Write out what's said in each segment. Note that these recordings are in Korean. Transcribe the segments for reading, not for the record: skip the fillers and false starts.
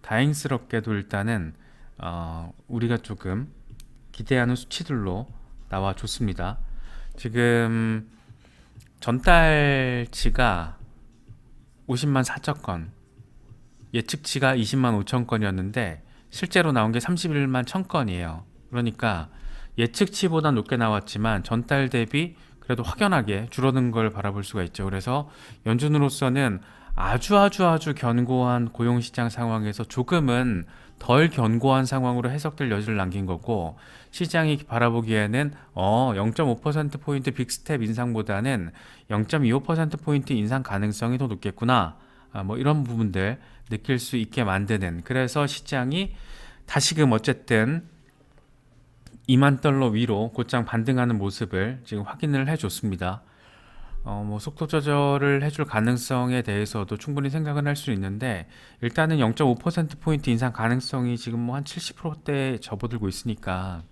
다행스럽게도 일단은 우리가 조금 기대하는 수치들로 나와줬습니다. 지금 전달치가 50만 4천 건, 예측치가 20만 5천 건이었는데 실제로 나온 게 31만 1천 건이에요. 그러니까 예측치보다 높게 나왔지만 전달 대비 그래도 확연하게 줄어든 걸 바라볼 수가 있죠. 그래서 연준으로서는 아주 견고한 고용시장 상황에서 조금은 덜 견고한 상황으로 해석될 여지를 남긴 거고, 시장이 바라보기에는 0.5%포인트 빅스텝 인상보다는 0.25%포인트 인상 가능성이 더 높겠구나, 뭐 이런 부분들 느낄 수 있게 만드는, 그래서 시장이 다시금 어쨌든 2만 달러 위로 곧장 반등하는 모습을 지금 확인을 해줬습니다. 뭐 속도 조절을 해줄 가능성에 대해서도 충분히 생각은 할 수 있는데, 일단은 0.5%포인트 인상 가능성이 지금 뭐 한 70%대에 접어들고 있으니까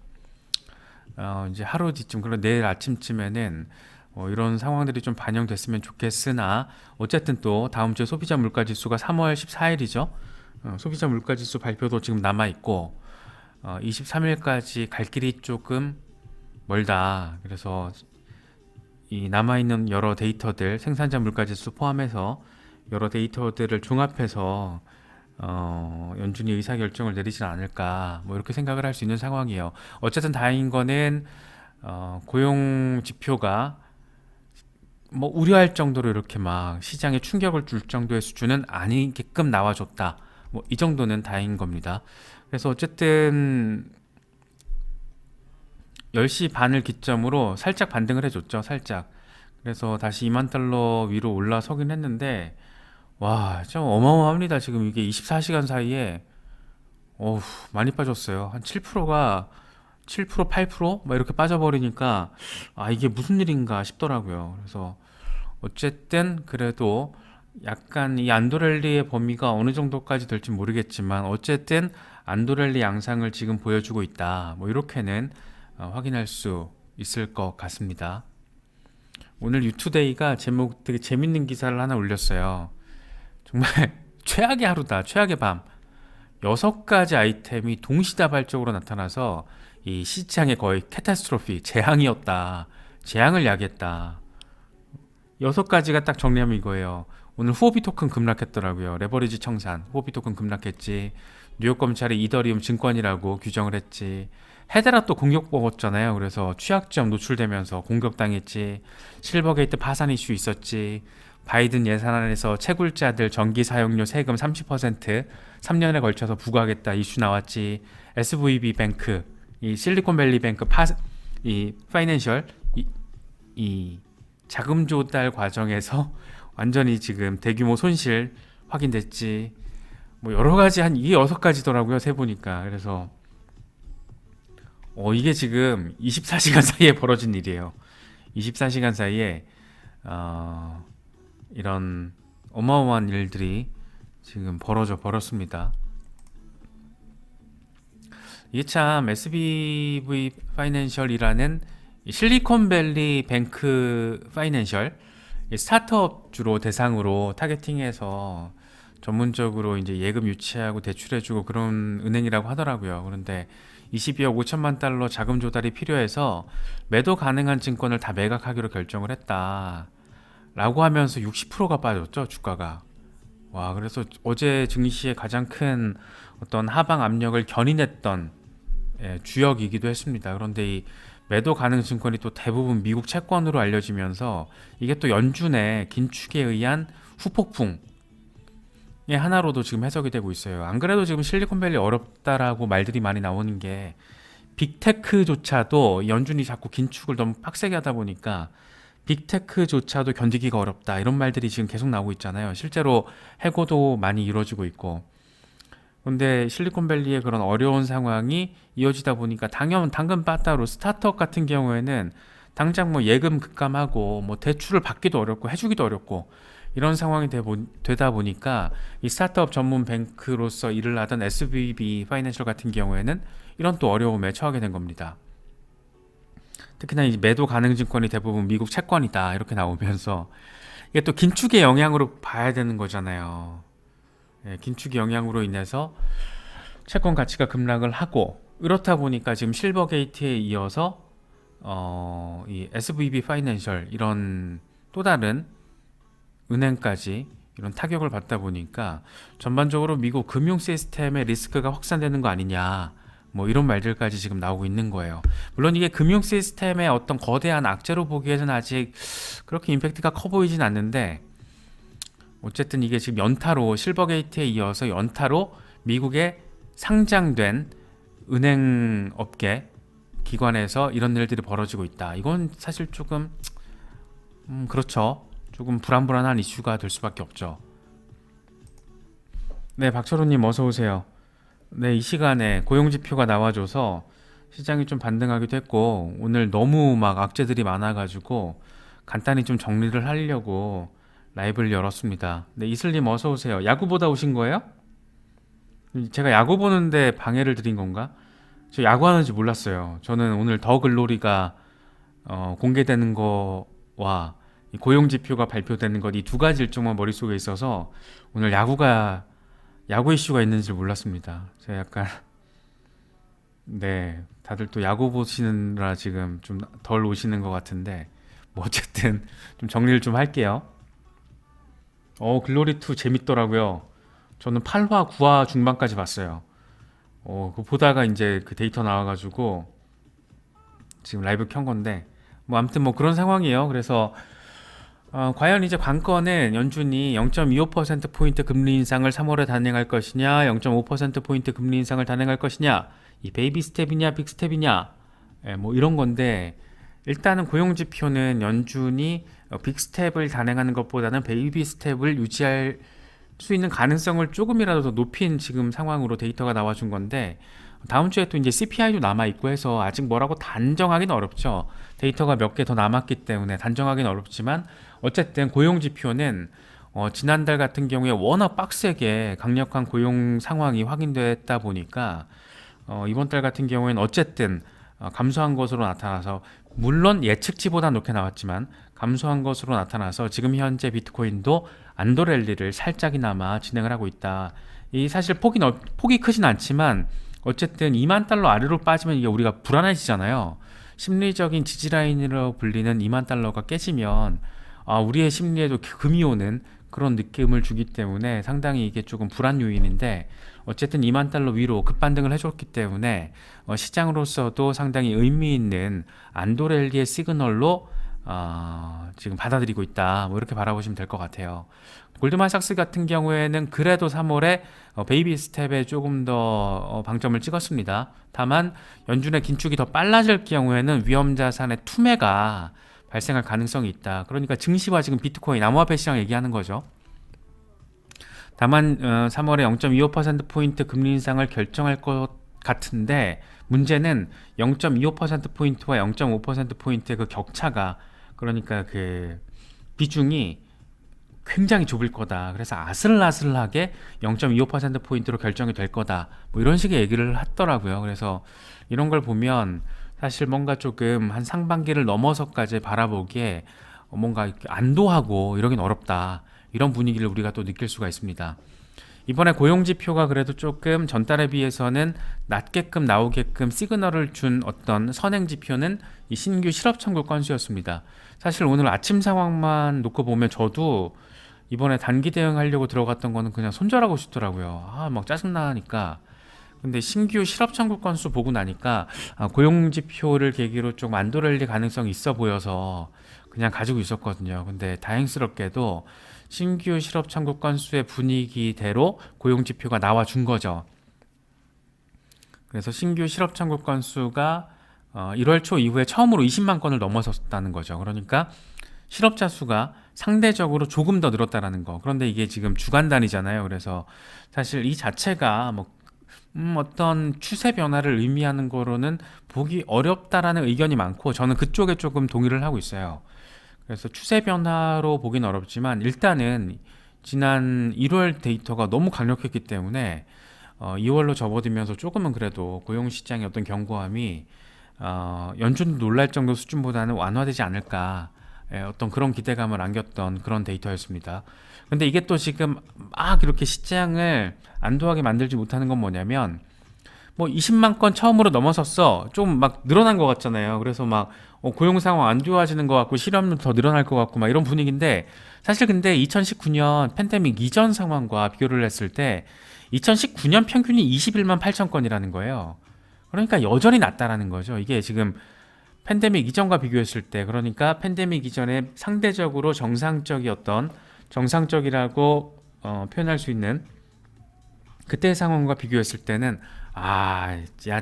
이제 하루 뒤쯤, 그리고 내일 아침쯤에는 이런 상황들이 좀 반영됐으면 좋겠으나, 어쨌든 또 다음 주에 소비자 물가지수가 3월 14일이죠. 소비자 물가지수 발표도 지금 남아있고 23일까지 갈 길이 조금 멀다. 그래서 이 남아있는 여러 데이터들, 생산자 물가지수 포함해서 여러 데이터들을 종합해서 연준이 의사결정을 내리지 않을까, 뭐 이렇게 생각을 할 수 있는 상황이에요. 어쨌든 다행인 거는 고용 지표가 뭐 우려할 정도로 이렇게 막 시장에 충격을 줄 정도의 수준은 아니게끔 나와줬다, 뭐 이 정도는 다행인 겁니다. 그래서 어쨌든 10시 반을 기점으로 살짝 반등을 해줬죠. 살짝. 그래서 다시 2만 달러 위로 올라서긴 했는데, 와, 좀 어마어마합니다. 지금 이게 24시간 사이에 어우, 많이 빠졌어요. 한 7%가 7%, 8%막 이렇게 빠져버리니까 이게 무슨 일인가 싶더라고요. 그래서 어쨌든 그래도 약간 이 안도렐리의 범위가 어느 정도까지 될지 모르겠지만, 어쨌든 안도렐리 양상을 지금 보여주고 있다, 뭐 이렇게는 확인할 수 있을 것 같습니다. 오늘 유투데이가 제목 되게 재밌는 기사를 하나 올렸어요. 정말 최악의 하루다, 최악의 밤. 6가지 아이템이 동시다발적으로 나타나서 이 시장에 거의 캐타스트로피, 재앙이었다, 재앙을 야기했다. 6가지가 딱 정리하면 이거예요. 오늘 후오비 토큰 급락했더라고요. 레버리지 청산, 후오비 토큰 급락했지. 뉴욕 검찰이 이더리움 증권이라고 규정을 했지. 헤드라 또 공격 먹었잖아요. 그래서 취약점 노출되면서 공격당했지. 실버게이트 파산 이슈 있었지. 바이든 예산안에서 채굴자들 전기 사용료 세금 30% 3년에 걸쳐서 부과하겠다 이슈 나왔지. SVB 뱅크, 이 실리콘밸리 뱅크 이 파이낸셜 이 자금 조달 과정에서 완전히 지금 대규모 손실 확인됐지. 뭐 여러 가지, 한 이게 6가지더라고요, 세 보니까. 그래서 이게 지금 24시간 사이에 벌어진 일이에요. 24시간 사이에 이런 어마어마한 일들이 지금 벌었습니다. 이게 참 SBV 파이낸셜이라는 실리콘밸리 뱅크 파이낸셜, 스타트업 주로 대상으로 타겟팅해서 전문적으로 이제 예금 유치하고 대출해주고 그런 은행이라고 하더라고요. 그런데 22억 5천만 달러 자금 조달이 필요해서 매도 가능한 증권을 다 매각하기로 결정을 했다 라고 하면서 60%가 빠졌죠, 주가가. 와, 그래서 어제 증시의 가장 큰 어떤 하방 압력을 견인했던 주역이기도 했습니다. 그런데 이 매도 가능 증권이 또 대부분 미국 채권으로 알려지면서 이게 또 연준의 긴축에 의한 후폭풍의 하나로도 지금 해석이 되고 있어요. 안 그래도 지금 실리콘밸리 어렵다라고 말들이 많이 나오는 게, 빅테크조차도 연준이 자꾸 긴축을 너무 빡세게 하다 보니까 빅테크조차도 견디기가 어렵다, 이런 말들이 지금 계속 나오고 있잖아요. 실제로 해고도 많이 이루어지고 있고. 근데 실리콘밸리의 그런 어려운 상황이 이어지다 보니까 당근 빠따로 스타트업 같은 경우에는 당장 뭐 예금 급감하고 뭐 대출을 받기도 어렵고 해주기도 어렵고 이런 상황이 되다 보니까 이 스타트업 전문 뱅크로서 일을 하던 SVB 파이낸셜 같은 경우에는 이런 또 어려움에 처하게 된 겁니다. 특히나 이 매도 가능 증권이 대부분 미국 채권이다 이렇게 나오면서 이게 또 긴축의 영향으로 봐야 되는 거잖아요. 긴축의 영향으로 인해서 채권 가치가 급락을 하고, 이렇다 보니까 지금 실버게이트에 이어서 이 SVB 파이낸셜 이런 또 다른 은행까지 이런 타격을 받다 보니까 전반적으로 미국 금융 시스템의 리스크가 확산되는 거 아니냐, 뭐 이런 말들까지 지금 나오고 있는 거예요. 물론 이게 금융 시스템의 어떤 거대한 악재로 보기에는 아직 그렇게 임팩트가 커 보이진 않는데, 어쨌든 이게 지금 연타로 실버게이트에 이어서 연타로 미국에 상장된 은행 업계 기관에서 이런 일들이 벌어지고 있다. 이건 사실 조금 그렇죠. 조금 불안불안한 이슈가 될 수밖에 없죠. 네, 박철호님 어서 오세요. 네, 이 시간에 고용지표가 나와줘서 시장이 좀 반등하기도 했고, 오늘 너무 막 악재들이 많아가지고 간단히 좀 정리를 하려고 라이브를 열었습니다. 네, 이슬님 어서 오세요. 야구 보다 오신 거예요? 제가 야구 보는데 방해를 드린 건가? 저 야구하는지 몰랐어요. 저는 오늘 더 글로리가 공개되는 거와 이 고용지표가 발표되는 것, 이 두 가지 일정만 머릿속에 있어서 오늘 야구 이슈가 있는지 몰랐습니다. 제가 약간 네, 다들 또 야구 보시느라 지금 좀 덜 오시는 것 같은데, 뭐 어쨌든 좀 정리를 좀 할게요. 글로리2 재밌더라고요. 저는 8화, 9화 중반까지 봤어요. 그거 보다가 이제 그 데이터 나와가지고 지금 라이브 켠 건데, 뭐 아무튼 뭐 그런 상황이에요. 그래서 과연 이제 관건은 연준이 0.25%포인트 금리 인상을 3월에 단행할 것이냐, 0.5%포인트 금리 인상을 단행할 것이냐, 이 베이비 스텝이냐, 빅 스텝이냐, 뭐 이런 건데, 일단은 고용지표는 연준이 빅 스텝을 단행하는 것보다는 베이비 스텝을 유지할 수 있는 가능성을 조금이라도 더 높인 지금 상황으로 데이터가 나와준 건데, 다음 주에 또 이제 CPI도 남아있고 해서 아직 뭐라고 단정하기는 어렵죠. 데이터가 몇 개 더 남았기 때문에 단정하기는 어렵지만, 어쨌든 고용지표는 지난달 같은 경우에 워낙 빡세게 강력한 고용 상황이 확인됐다 보니까 이번 달 같은 경우에는 어쨌든 감소한 것으로 나타나서, 물론 예측치보다 높게 나왔지만 감소한 것으로 나타나서 지금 현재 비트코인도 안도랠리를 살짝이나마 진행을 하고 있다. 이 사실 폭이 크진 않지만 어쨌든 2만 달러 아래로 빠지면 이게 우리가 불안해지잖아요. 심리적인 지지라인으로 불리는 2만 달러가 깨지면 우리의 심리에도 금이 오는 그런 느낌을 주기 때문에 상당히 이게 조금 불안 요인인데, 어쨌든 2만 달러 위로 급반등을 해줬기 때문에 시장으로서도 상당히 의미 있는 안도랠리의 시그널로 지금 받아들이고 있다, 뭐 이렇게 바라보시면 될 것 같아요. 골드만삭스 같은 경우에는 그래도 3월에 베이비 스텝에 조금 더 방점을 찍었습니다. 다만 연준의 긴축이 더 빨라질 경우에는 위험자산의 투매가 발생할 가능성이 있다. 그러니까 증시와 지금 비트코인, 암호화폐 시장 얘기하는 거죠. 다만 3월에 0.25%포인트 금리 인상을 결정할 것 같은데, 문제는 0.25%포인트와 0.5%포인트의 그 격차가, 그러니까 그 비중이 굉장히 좁을 거다. 그래서 아슬아슬하게 0.25%포인트로 결정이 될 거다. 뭐 이런 식의 얘기를 하더라고요. 그래서 이런 걸 보면 사실 뭔가 조금 한 상반기를 넘어서까지 바라보기에 뭔가 안도하고 이러긴 어렵다. 이런 분위기를 우리가 또 느낄 수가 있습니다. 이번에 고용지표가 그래도 조금 전달에 비해서는 낮게끔 나오게끔 시그널을 준 어떤 선행지표는 이 신규 실업 청구 건수였습니다. 사실 오늘 아침 상황만 놓고 보면 저도 이번에 단기 대응하려고 들어갔던 거는 그냥 손절하고 싶더라고요. 막 짜증나니까. 근데 신규 실업 청구 건수 보고 나니까 고용지표를 계기로 좀 안도랠리 가능성이 있어 보여서 그냥 가지고 있었거든요. 근데 다행스럽게도 신규 실업 청구 건수의 분위기대로 고용지표가 나와준 거죠. 그래서 신규 실업 청구 건수가 1월 초 이후에 처음으로 20만 건을 넘어섰다는 거죠. 그러니까 실업자 수가 상대적으로 조금 더 늘었다라는 거. 그런데 이게 지금 주간 단위잖아요. 그래서 사실 이 자체가 뭐 어떤 추세 변화를 의미하는 거로는 보기 어렵다라는 의견이 많고, 저는 그쪽에 조금 동의를 하고 있어요. 그래서 추세 변화로 보긴 어렵지만 일단은 지난 1월 데이터가 너무 강력했기 때문에 2월로 접어들면서 조금은 그래도 고용시장의 어떤 견고함이 연준도 놀랄 정도 수준보다는 완화되지 않을까, 어떤 그런 기대감을 안겼던 그런 데이터였습니다. 근데 이게 또 지금 막 이렇게 시장을 안도하게 만들지 못하는 건 뭐냐면 뭐 20만 건 처음으로 넘어섰어. 좀 막 늘어난 것 같잖아요. 그래서 막 고용 상황 안 좋아지는 것 같고 실업률 더 늘어날 것 같고 막 이런 분위기인데 사실 근데 2019년 팬데믹 이전 상황과 비교를 했을 때 2019년 평균이 21만 8천 건이라는 거예요. 그러니까 여전히 낮다라는 거죠. 이게 지금 팬데믹 이전과 비교했을 때 그러니까 팬데믹 이전에 상대적으로 정상적이었던 정상적이라고 표현할 수 있는 그때의 상황과 비교했을 때는 야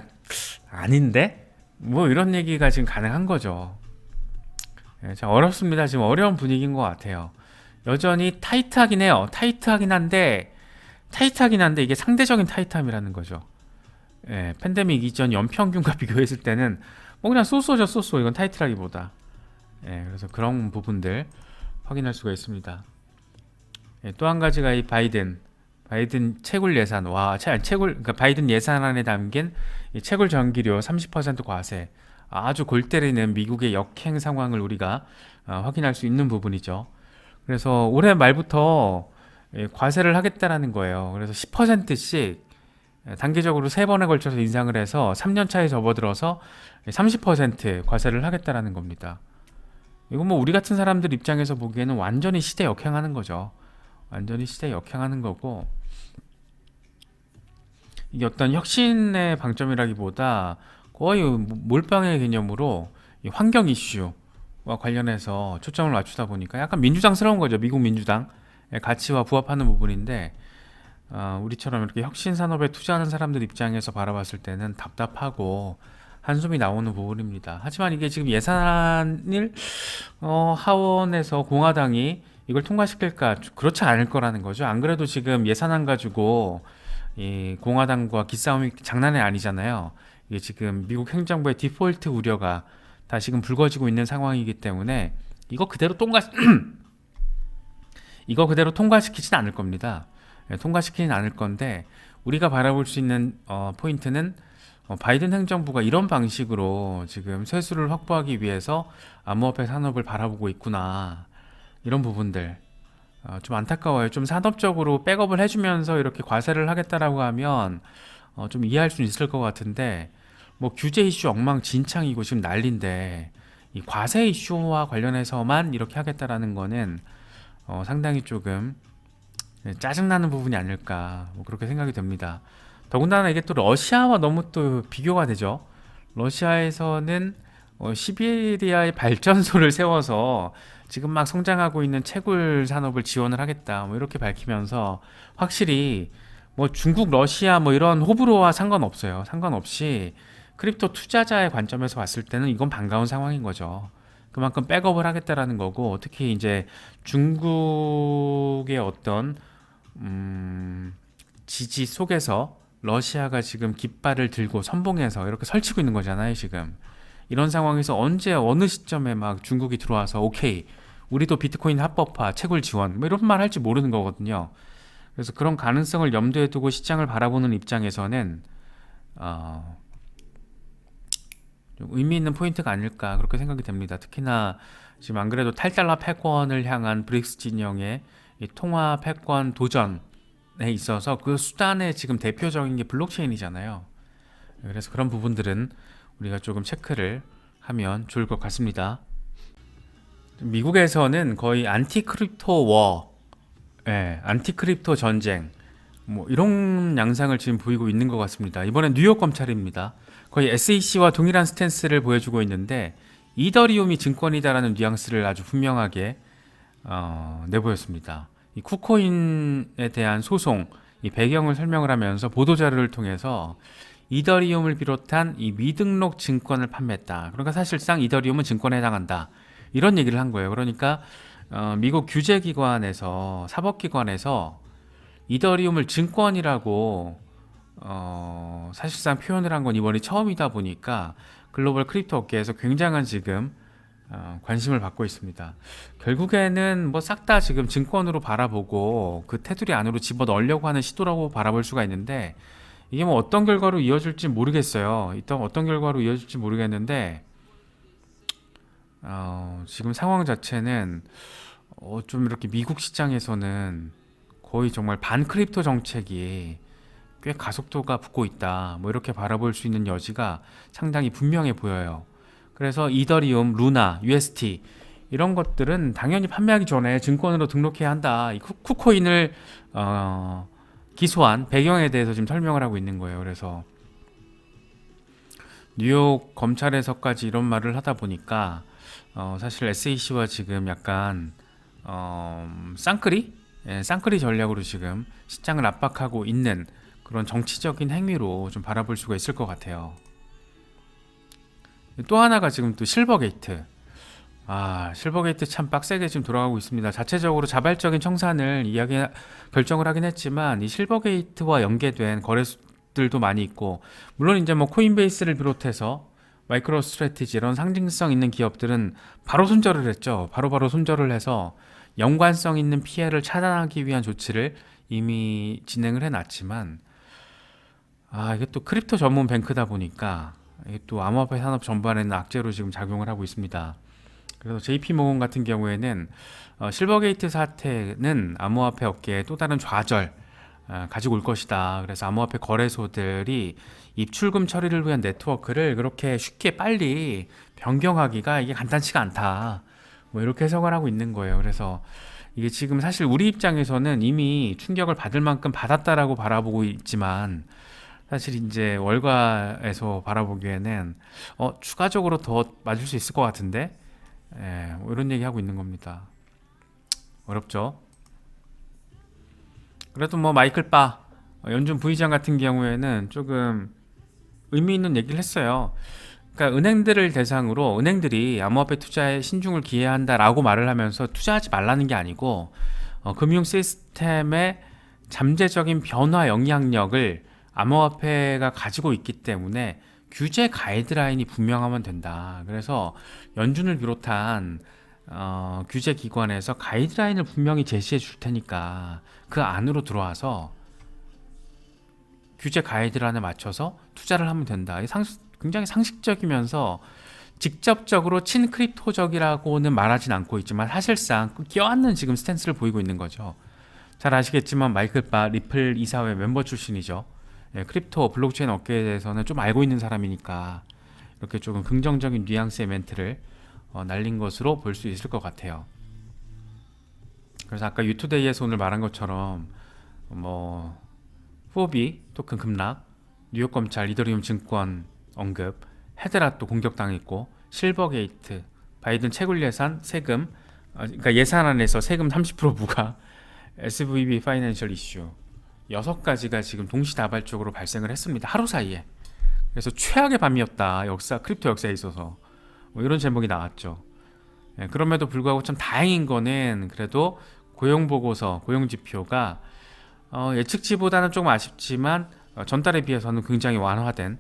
아닌데? 뭐 이런 얘기가 지금 가능한 거죠. 참 어렵습니다. 지금 어려운 분위기인 것 같아요. 여전히 타이트하긴 해요. 타이트하긴 한데 이게 상대적인 타이트함이라는 거죠. 팬데믹 이전 연평균과 비교했을 때는 뭐 그냥 쏘쏘죠 쏘쏘. 이건 타이트라기보다. 그래서 그런 부분들 확인할 수가 있습니다. 또 한 가지가 이 바이든 채굴 예산 그러니까 바이든 예산안에 담긴 이 채굴 전기료 30% 과세 아주 골 때리는 미국의 역행 상황을 우리가 확인할 수 있는 부분이죠. 그래서 올해 말부터 과세를 하겠다라는 거예요. 그래서 10%씩 단기적으로 3번에 걸쳐서 인상을 해서 3년 차에 접어들어서 30% 과세를 하겠다라는 겁니다. 이건 뭐 우리 같은 사람들 입장에서 보기에는 완전히 시대 역행하는 거죠. 완전히 시대 역행하는 거고 이게 어떤 혁신의 방점이라기보다 거의 몰빵의 개념으로 이 환경 이슈와 관련해서 초점을 맞추다 보니까 약간 민주당스러운 거죠. 미국 민주당의 가치와 부합하는 부분인데 우리처럼 이렇게 혁신 산업에 투자하는 사람들 입장에서 바라봤을 때는 답답하고 한숨이 나오는 부분입니다. 하지만 이게 지금 예산을 하원에서 공화당이 이걸 통과시킬까? 그렇지 않을 거라는 거죠. 안 그래도 지금 예산안 가지고 이 공화당과 기싸움이 장난이 아니잖아요. 이게 지금 미국 행정부의 디폴트 우려가 다시금 불거지고 있는 상황이기 때문에 이거 그대로 이거 그대로 통과시키진 않을 겁니다. 통과시키진 않을 건데 우리가 바라볼 수 있는 포인트는 바이든 행정부가 이런 방식으로 지금 세수를 확보하기 위해서 암호화폐 산업을 바라보고 있구나. 이런 부분들 좀 안타까워요. 좀 산업적으로 백업을 해주면서 이렇게 과세를 하겠다라고 하면 좀 이해할 수 있을 것 같은데 뭐 규제 이슈 엉망진창이고 지금 난리인데 이 과세 이슈와 관련해서만 이렇게 하겠다라는 거는 상당히 조금 짜증나는 부분이 아닐까 뭐 그렇게 생각이 됩니다. 더군다나 이게 또 러시아와 너무 또 비교가 되죠. 러시아에서는 시베리아의 발전소를 세워서 지금 막 성장하고 있는 채굴 산업을 지원을 하겠다 뭐 이렇게 밝히면서 확실히 뭐 중국, 러시아 뭐 이런 호불호와 상관없어요. 상관없이 크립토 투자자의 관점에서 봤을 때는 이건 반가운 상황인 거죠. 그만큼 백업을 하겠다라는 거고 특히 이제 중국의 어떤 지지 속에서 러시아가 지금 깃발을 들고 선봉해서 이렇게 설치고 있는 거잖아요, 지금. 이런 상황에서 언제 어느 시점에 막 중국이 들어와서 오케이 우리도 비트코인 합법화, 채굴 지원 뭐 이런 말 할지 모르는 거거든요. 그래서 그런 가능성을 염두에 두고 시장을 바라보는 입장에서는 좀 의미 있는 포인트가 아닐까 그렇게 생각이 됩니다. 특히나 지금 안 그래도 탈달러 패권을 향한 브릭스 진영의 이 통화 패권 도전에 있어서 그 수단의 지금 대표적인 게 블록체인이잖아요. 그래서 그런 부분들은 우리가 조금 체크를 하면 좋을 것 같습니다. 미국에서는 거의 안티크립토 안티크립토 전쟁 뭐 이런 양상을 지금 보이고 있는 것 같습니다. 이번엔 뉴욕 검찰입니다. 거의 SEC와 동일한 스탠스를 보여주고 있는데 이더리움이 증권이다라는 뉘앙스를 아주 분명하게 내보였습니다. 이 쿠코인에 대한 소송 이 배경을 설명을 하면서 보도자료를 통해서 이더리움을 비롯한 이 미등록 증권을 판매했다. 그러니까 사실상 이더리움은 증권에 해당한다. 이런 얘기를 한 거예요. 그러니까 미국 규제기관에서 사법기관에서 이더리움을 증권이라고 사실상 표현을 한 건 이번이 처음이다 보니까 글로벌 크립토 업계에서 굉장한 지금 관심을 받고 있습니다. 결국에는 뭐 싹 다 지금 증권으로 바라보고 그 테두리 안으로 집어넣으려고 하는 시도라고 바라볼 수가 있는데 이게 뭐 어떤 결과로 이어질지 모르겠어요. 어떤 결과로 이어질지 모르겠는데 지금 상황 자체는 좀 이렇게 미국 시장에서는 거의 정말 반크립토 정책이 꽤 가속도가 붙고 있다. 뭐 이렇게 바라볼 수 있는 여지가 상당히 분명해 보여요. 그래서 이더리움, 루나, UST 이런 것들은 당연히 판매하기 전에 증권으로 등록해야 한다. 이 쿠코인을 기소한 배경에 대해서 지금 설명을 하고 있는 거예요. 그래서 뉴욕 검찰에서까지 이런 말을 하다 보니까 사실 SEC와 지금 약간 쌍끌이? 예, 쌍끌이 전략으로 지금 시장을 압박하고 있는 그런 정치적인 행위로 좀 바라볼 수가 있을 것 같아요. 또 하나가 지금 또 실버게이트. 실버게이트 참 빡세게 지금 돌아가고 있습니다. 자체적으로 자발적인 청산을 결정을 하긴 했지만 이 실버게이트와 연계된 거래들도 많이 있고, 물론 이제 뭐 코인베이스를 비롯해서 마이크로 스트래티지 이런 상징성 있는 기업들은 바로 손절을 했죠. 바로 손절을 해서 연관성 있는 피해를 차단하기 위한 조치를 이미 진행을 해놨지만, 이게 또 크립토 전문 뱅크다 보니까 이게 또 암호화폐 산업 전반에는 악재로 지금 작용을 하고 있습니다. 그래서 JP모건 같은 경우에는 실버게이트 사태는 암호화폐 업계에 또 다른 좌절 가지고 올 것이다. 그래서 암호화폐 거래소들이 입출금 처리를 위한 네트워크를 그렇게 쉽게 빨리 변경하기가 이게 간단치가 않다. 뭐 이렇게 해석을 하고 있는 거예요. 그래서 이게 지금 사실 우리 입장에서는 이미 충격을 받을 만큼 받았다라고 바라보고 있지만, 사실 이제 월가에서 바라보기에는 추가적으로 더 맞을 수 있을 것 같은데, 뭐 이런 얘기 하고 있는 겁니다. 어렵죠. 그래도 뭐 마이클 바 연준 부의장 같은 경우에는 조금 의미 있는 얘기를 했어요. 그러니까 은행들을 대상으로 은행들이 암호화폐 투자에 신중을 기해야 한다라고 말을 하면서 투자하지 말라는 게 아니고, 금융 시스템의 잠재적인 변화 영향력을 암호화폐가 가지고 있기 때문에 규제 가이드라인이 분명하면 된다. 그래서 연준을 비롯한 규제 기관에서 가이드라인을 분명히 제시해 줄 테니까 그 안으로 들어와서 규제 가이드라인에 맞춰서 투자를 하면 된다. 굉장히 상식적이면서 직접적으로 친크립토적이라고는 말하진 않고 있지만 사실상 껴안는 지금 스탠스를 보이고 있는 거죠. 잘 아시겠지만 마이클 바 리플 이사회 멤버 출신이죠. 크립토 블록체인 업계에 대해서는 좀 알고 있는 사람이니까 이렇게 조금 긍정적인 뉘앙스의 멘트를 날린 것으로 볼 수 있을 것 같아요. 그래서 아까 유투데이에서 오늘 말한 것처럼 뭐 후오비 토큰 급락, 뉴욕 검찰 이더리움 증권 언급, 헤드라 또 공격당했고, 실버게이트, 바이든 채굴 예산 세금, 그러니까 예산안에서 세금 30% 부과, SVB 파이낸셜 이슈 6가지가 지금 동시다발적으로 발생을 했습니다. 하루 사이에. 그래서 최악의 밤이었다. 크립토 역사에 있어서. 뭐 이런 제목이 나왔죠. 그럼에도 불구하고 참 다행인 거는 그래도 고용보고서, 고용지표가 예측치보다는 조금 아쉽지만 전달에 비해서는 굉장히 완화된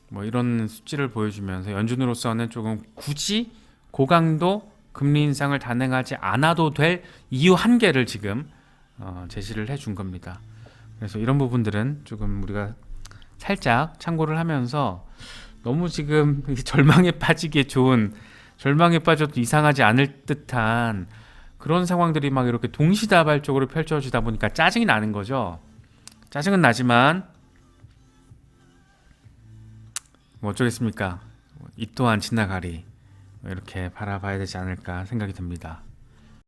뭐 이런 수치를 보여주면서 연준으로서는 조금 굳이 고강도 금리 인상을 단행하지 않아도 될 이유 한 개를 지금 제시를 해준 겁니다. 그래서 이런 부분들은 조금 우리가 살짝 참고를 하면서 너무 지금 절망에 빠지기에 좋은, 절망에 빠져도 이상하지 않을 듯한 그런 상황들이 막 이렇게 동시다발적으로 펼쳐지다 보니까 짜증이 나는 거죠. 짜증은 나지만 뭐 어쩌겠습니까? 이 또한 지나가리, 이렇게 바라봐야 되지 않을까 생각이 듭니다.